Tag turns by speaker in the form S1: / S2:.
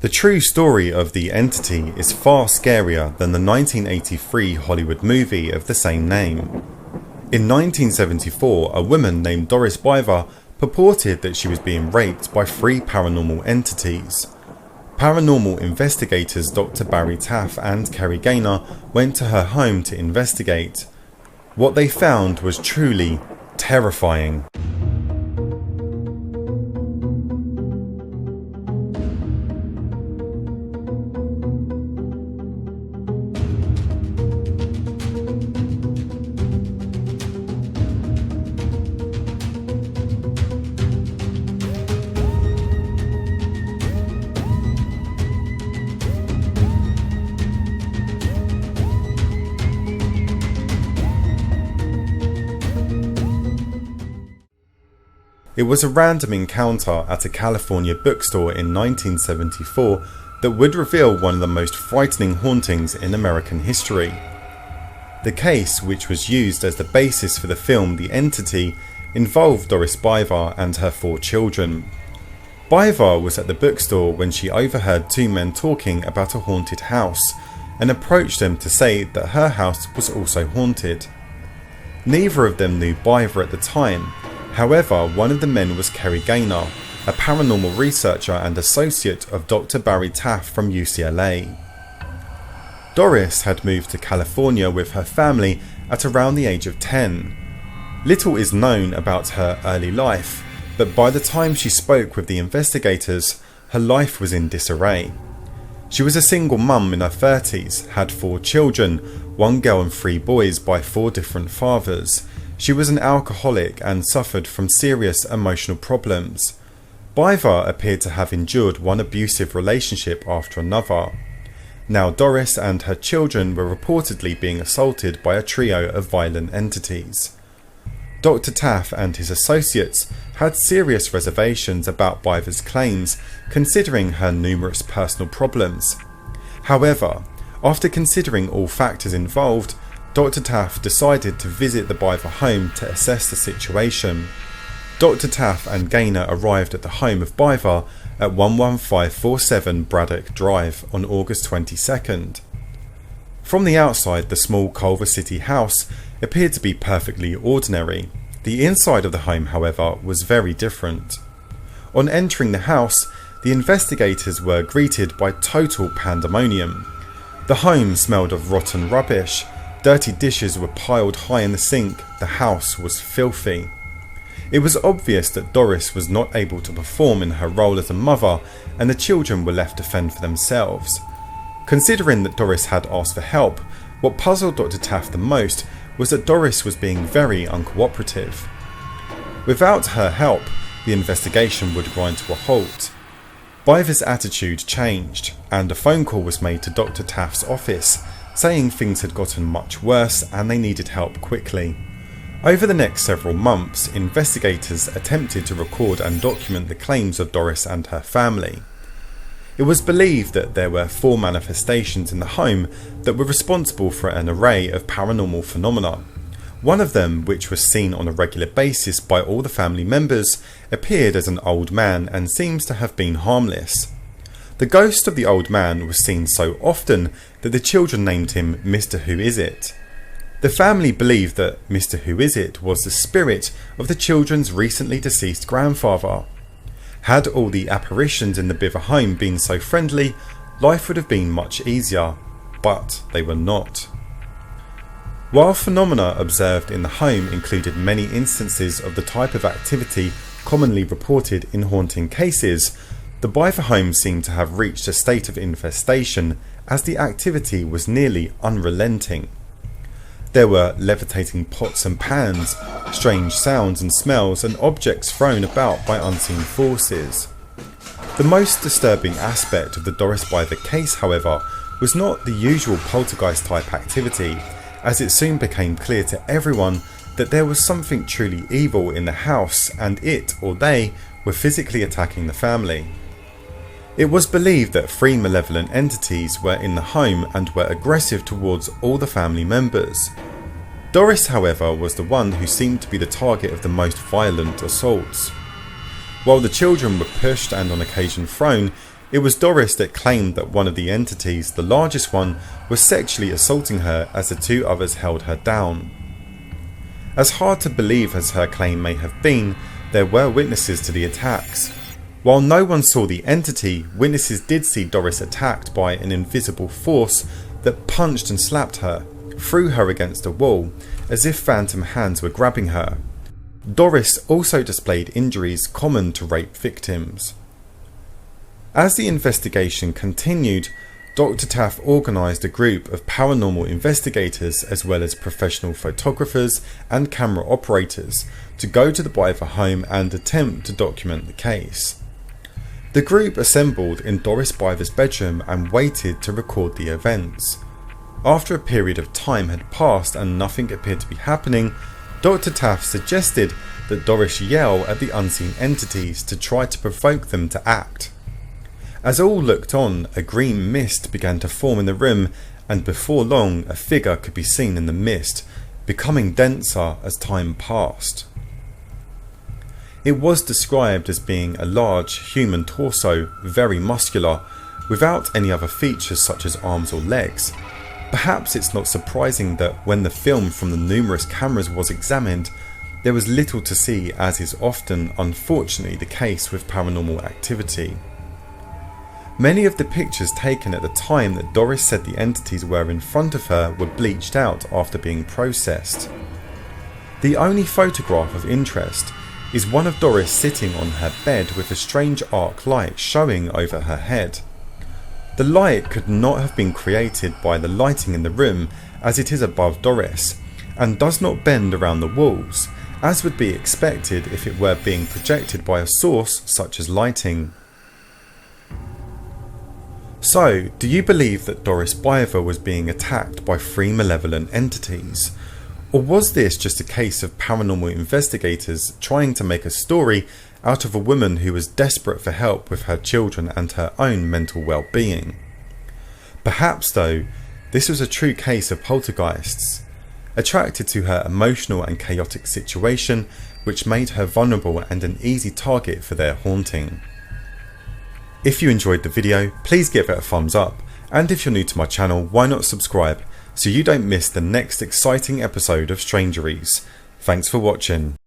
S1: The true story of the entity is far scarier than the 1983 Hollywood movie of the same name. In 1974, a woman named Doris Bither purported that she was being raped by 3 paranormal entities. Paranormal investigators Dr. Barry Taff and Kerry Gaynor went to her home to investigate. What they found was truly terrifying. It was a random encounter at a California bookstore in 1974 that would reveal one of the most frightening hauntings in American history. The case, which was used as the basis for the film The Entity, involved Doris Bither and her 4 children. Bither was at the bookstore when she overheard 2 men talking about a haunted house and approached them to say that her house was also haunted. Neither of them knew Bither at the time. However, one of the men was Kerry Gaynor, a paranormal researcher and associate of Dr. Barry Taff from UCLA. Doris had moved to California with her family at around the age of 10. Little is known about her early life, but by the time she spoke with the investigators, her life was in disarray. She was a single mum in her 30s, had 4 children, 1 girl and 3 boys by 4 different fathers. She was an alcoholic and suffered from serious emotional problems. Bither appeared to have endured one abusive relationship after another. Now Doris and her children were reportedly being assaulted by a trio of violent entities. Dr. Taff and his associates had serious reservations about Bither's claims, considering her numerous personal problems. However, after considering all factors involved, Dr. Taff decided to visit the Bither home to assess the situation. Dr. Taff and Gaynor arrived at the home of Bither at 11547 Braddock Drive on August 22nd. From the outside, the small Culver City house appeared to be perfectly ordinary. The inside of the home, however, was very different. On entering the house, the investigators were greeted by total pandemonium. The home smelled of rotten rubbish. Dirty dishes were piled high in the sink. The house was filthy. It was obvious that Doris was not able to perform in her role as a mother, and the children were left to fend for themselves. Considering that Doris had asked for help, what puzzled Dr. Taff the most was that Doris was being very uncooperative. Without her help, the investigation would grind to a halt. Bither's attitude changed, and a phone call was made to Dr. Taff's office, saying things had gotten much worse and they needed help quickly. Over the next several months, investigators attempted to record and document the claims of Doris and her family. It was believed that there were 4 manifestations in the home that were responsible for an array of paranormal phenomena. One of them, which was seen on a regular basis by all the family members, appeared as an old man and seems to have been harmless. The ghost of the old man was seen so often that the children named him Mr. Who Is It. The family believed that Mr. Who Is It was the spirit of the children's recently deceased grandfather. Had all the apparitions in the Bither home been so friendly, life would have been much easier, but they were not. While phenomena observed in the home included many instances of the type of activity commonly reported in haunting cases, the Bither home seemed to have reached a state of infestation as the activity was nearly unrelenting. There were levitating pots and pans, strange sounds and smells, and objects thrown about by unseen forces. The most disturbing aspect of the Doris Bither case, however, was not the usual poltergeist type activity, as it soon became clear to everyone that there was something truly evil in the house and it, or they, were physically attacking the family. It was believed that 3 malevolent entities were in the home and were aggressive towards all the family members. Doris, however, was the one who seemed to be the target of the most violent assaults. While the children were pushed and on occasion thrown, It was Doris that claimed that one of the entities, the largest one, was sexually assaulting her as the two others held her down. As hard to believe as her claim may have been, there were witnesses to the attacks. While no one saw the entity, witnesses did see Doris attacked by an invisible force that punched and slapped her, threw her against a wall, as if phantom hands were grabbing her. Doris also displayed injuries common to rape victims. As the investigation continued, Dr. Taff organised a group of paranormal investigators as well as professional photographers and camera operators to go to the Bither home and attempt to document the case. The group assembled in Doris Bither's bedroom and waited to record the events. After a period of time had passed and nothing appeared to be happening, Dr. Taff suggested that Doris yell at the unseen entities to try to provoke them to act. As all looked on, a green mist began to form in the room, and before long a figure could be seen in the mist, becoming denser as time passed. It was described as being a large human torso, very muscular, without any other features such as arms or legs. Perhaps it's not surprising that when the film from the numerous cameras was examined, there was little to see, as is often unfortunately the case with paranormal activity. Many of the pictures taken at the time that Doris said the entities were in front of her were bleached out after being processed. The only photograph of interest is one of Doris sitting on her bed with a strange arc light showing over her head. The light could not have been created by the lighting in the room, as it is above Doris, and does not bend around the walls, as would be expected if it were being projected by a source such as lighting. So, do you believe that Doris Bither was being attacked by 3 malevolent entities? Or was this just a case of paranormal investigators trying to make a story out of a woman who was desperate for help with her children and her own mental well-being? Perhaps though, this was a true case of poltergeists, attracted to her emotional and chaotic situation, which made her vulnerable and an easy target for their haunting. If you enjoyed the video, please give it a thumbs up, and if you're new to my channel, why not subscribe so you don't miss the next exciting episode of Strangeries. Thanks for watching.